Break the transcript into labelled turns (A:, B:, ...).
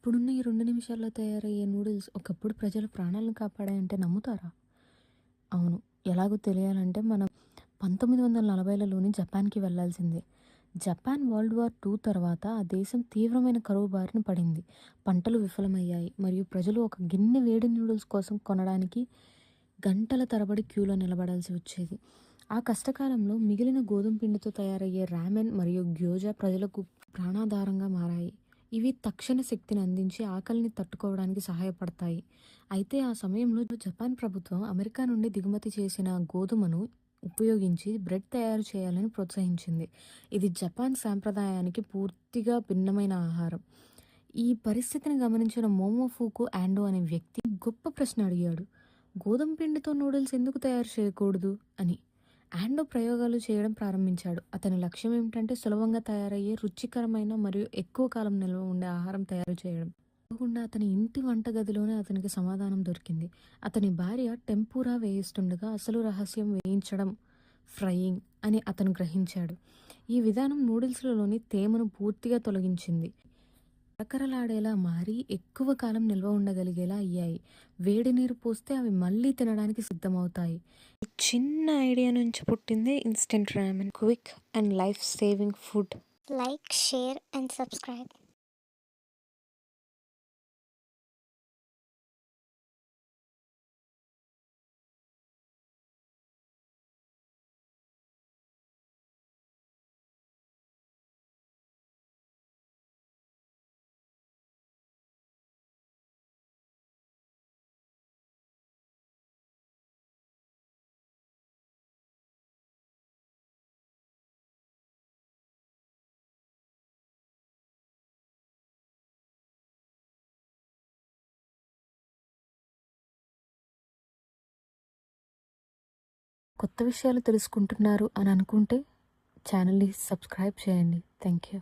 A: ఇప్పుడున్న ఈ 2 నిమిషాల్లో తయారయ్యే నూడిల్స్ ఒకప్పుడు ప్రజల ప్రాణాలను కాపాడాయంటే నమ్ముతారా? అవును. ఎలాగో తెలియాలంటే మనం 1940లలోని జపాన్‌కి వెళ్ళాల్సిందే. జపాన్ వరల్డ్ వార్ II తర్వాత ఆ దేశం తీవ్రమైన కరువు బారిన పడింది. పంటలు విఫలమయ్యాయి మరియు ప్రజలు ఒక గిన్నె వేడి నూడిల్స్ కోసం కొనడానికి గంటల తరబడి క్యూలో నిలబడాల్సి వచ్చేది. ఆ కష్టకాలంలో మిగిలిన గోధుమ పిండితో తయారయ్యే రామెన్ మరియు గ్యోజా ప్రజలకు ప్రాణాధారంగా మారాయి. ఇవి తక్షణ శక్తిని అందించి ఆకలిని తట్టుకోవడానికి సహాయపడతాయి. అయితే ఆ సమయంలో జపాన్ ప్రభుత్వం అమెరికా నుండి దిగుమతి చేసిన గోధుమను ఉపయోగించి బ్రెడ్ తయారు చేయాలని ప్రోత్సహించింది. ఇది జపాన్ సాంప్రదాయానికి పూర్తిగా భిన్నమైన ఆహారం. ఈ పరిస్థితిని గమనించిన మోమోఫుకు ఆండో అనే వ్యక్తి గొప్ప ప్రశ్న అడిగాడు. గోధుమ పిండితో నూడిల్స్ ఎందుకు తయారు చేయకూడదు అని. ఆండో ప్రయోగాలు చేయడం ప్రారంభించాడు. అతని లక్ష్యం ఏమిటంటే సులభంగా తయారయ్యే రుచికరమైన మరియు ఎక్కువ కాలం నిల్వ ఉండే ఆహారం తయారు చేయడం. అనుకోకుండా అతని ఇంటి వంటగదిలోనే అతనికి సమాధానం దొరికింది. అతని భార్య టెంపూరా వేయిస్తుండగా అసలు రహస్యం వేయించడం, ఫ్రైయింగ్ అని అతను గ్రహించాడు. ఈ విధానం నూడిల్స్‌లలోని తేమను పూర్తిగా తొలగించింది. కరకరలాడేలా మారి ఎక్కువ కాలం నిల్వ ఉండగలిగేలా అయ్యాయి. వేడి నీరు పోస్తే అవి మళ్ళీ తినడానికి సిద్ధమవుతాయి. ఈ చిన్న ఐడియా నుంచి పుట్టిందే instant ramen. Quick and life saving food.
B: Like, share, and subscribe.
A: కొత్త విషయాలు తెలుసుకుంటున్నారు అని అనుకుంటే ఛానల్‌ని సబ్స్క్రైబ్ చేయండి. Thank you.